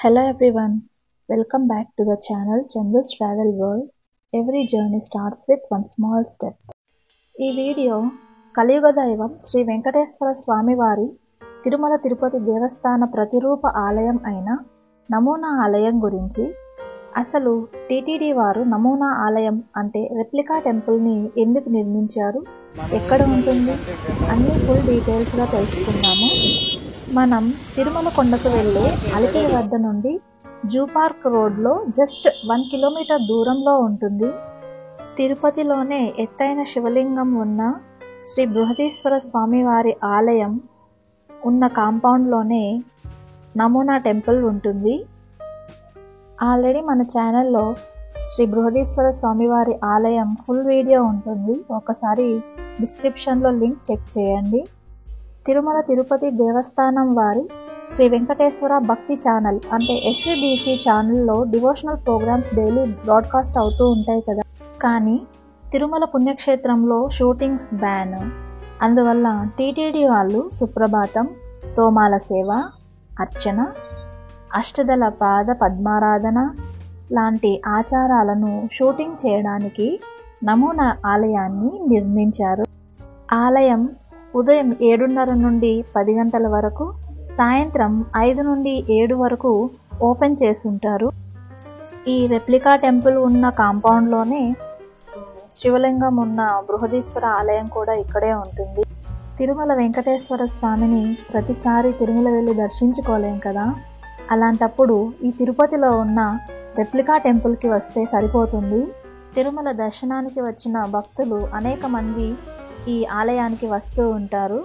Hello everyone, welcome back to the channel Chandu's Travel World. Every journey starts with one small step. ఈ video కలియుగ దైవం శ్రీ వెంకటేశ్వర స్వామి వారి తిరుమల తిరుపతి దేవస్థాన ప్రతిరూప ఆలయం అయిన నమూనా ఆలయం గురించి. అసలు టీటీడీ వారు నమూనా ఆలయం అంటే రెప్లికా టెంపుల్ని ఎందుకు నిర్మించారు, ఎక్కడ ఉంటుంది, అన్ని ఫుల్ డీటెయిల్స్గా తెలుసుకుందాము. మనం తిరుమల కొండకు వెళ్ళే అలిపిరి వద్ద నుండి జూ పార్క్ రోడ్లో జస్ట్ 1 కిలోమీటర్ దూరంలో ఉంటుంది. తిరుపతిలోనే ఎత్తైన శివలింగం ఉన్న శ్రీ బృహదీశ్వర స్వామివారి ఆలయం ఉన్న కాంపౌండ్లోనే నమూనా టెంపుల్ ఉంటుంది. ఆల్రెడీ మన ఛానల్లో శ్రీ బృహదీశ్వర స్వామివారి ఆలయం ఫుల్ వీడియో ఉంటుంది, ఒకసారి డిస్క్రిప్షన్లో లింక్ చెక్ చేయండి. తిరుమల తిరుపతి దేవస్థానం వారి శ్రీ వెంకటేశ్వర భక్తి ఛానల్ అంటే SVBC ఛానల్లో డివోషనల్ ప్రోగ్రామ్స్ డైలీ బ్రాడ్కాస్ట్ అవుతూ ఉంటాయి కదా. కానీ తిరుమల పుణ్యక్షేత్రంలో షూటింగ్స్ బ్యాన్, అందువల్ల టీటీడీ వాళ్ళు సుప్రభాతం, తోమాల సేవ, అర్చన, అష్టదళ పాద పద్మారాధన లాంటి ఆచారాలను షూటింగ్ చేయడానికి నమూనా ఆలయాన్ని నిర్మించారు. ఆలయం ఉదయం 7:30 నుండి 10 గంటల వరకు, సాయంత్రం 5 నుండి 7 వరకు ఓపెన్ చేసుంటారు. ఈ రెప్లికా టెంపుల్ ఉన్న కాంపౌండ్లోనే శివలింగం ఉన్న బృహదీశ్వర ఆలయం కూడా ఇక్కడే ఉంటుంది. తిరుమల వెంకటేశ్వర స్వామిని ప్రతిసారి తిరుమల వెళ్ళి దర్శించుకోలేం కదా, అలాంటప్పుడు ఈ తిరుపతిలో ఉన్న రెప్లికా టెంపుల్కి వస్తే సరిపోతుంది. తిరుమల దర్శనానికి వచ్చిన భక్తులు అనేక మంది ఈ ఆలయానికి వస్తూ ఉంటారు.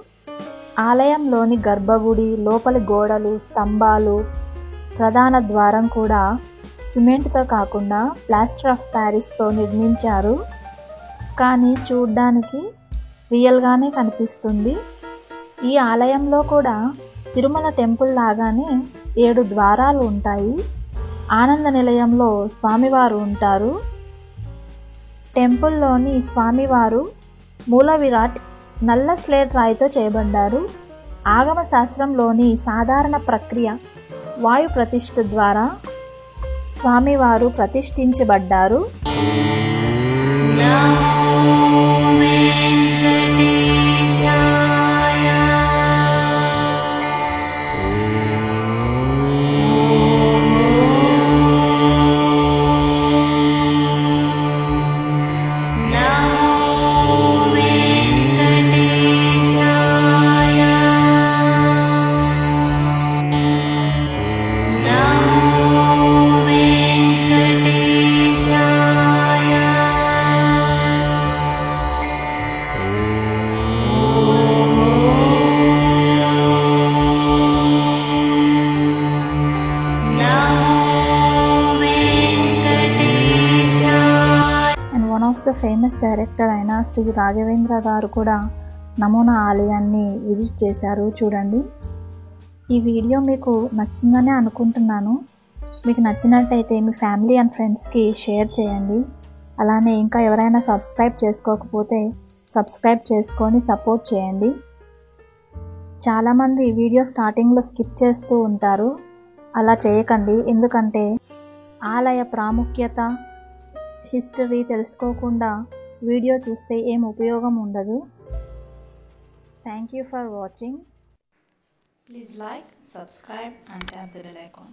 ఆలయంలోని గర్భగుడి లోపలి గోడలు, స్తంభాలు, ప్రధాన ద్వారం కూడా సిమెంట్తో కాకుండా ప్లాస్టర్ ఆఫ్ ప్యారిస్తో నిర్మించారు. కానీ చూడ్డానికి రియల్గానే కనిపిస్తుంది. ఈ ఆలయంలో కూడా తిరుమల టెంపుల్ లాగానే 7 ద్వారాలు ఉంటాయి. ఆనంద నిలయంలో స్వామివారు ఉంటారు. టెంపుల్లోని స్వామివారు మూల విరాట్ నల్ల స్లేట్ రాయితో చేయబడ్డారు. ఆగమ శాస్త్రంలోని సాధారణ ప్రక్రియ వాయు ప్రతిష్ఠ ద్వారా స్వామివారు ప్రతిష్ఠించబడ్డారు. ద ఫేమస్ డైరెక్టర్ అయిన శ్రీ రాఘవేంద్ర గారు కూడా నమూనా ఆలయాన్ని విజిట్ చేశారు. చూడండి. ఈ వీడియో మీకు నచ్చిందనే అనుకుంటున్నాను. మీకు నచ్చినట్టయితే మీ ఫ్యామిలీ అండ్ ఫ్రెండ్స్కి షేర్ చేయండి. అలానే ఇంకా ఎవరైనా సబ్స్క్రైబ్ చేసుకోకపోతే సబ్స్క్రైబ్ చేసుకొని సపోర్ట్ చేయండి. చాలామంది వీడియో స్టార్టింగ్లో స్కిప్ చేస్తూ ఉంటారు, అలా చేయకండి. ఎందుకంటే ఆలయ ప్రాముఖ్యత, హిస్టరీ తెలుసుకోకుండా వీడియో చూస్తే ఏం ఉపయోగం ఉండదు. Thank you for watching. Please like, subscribe and tap the bell icon.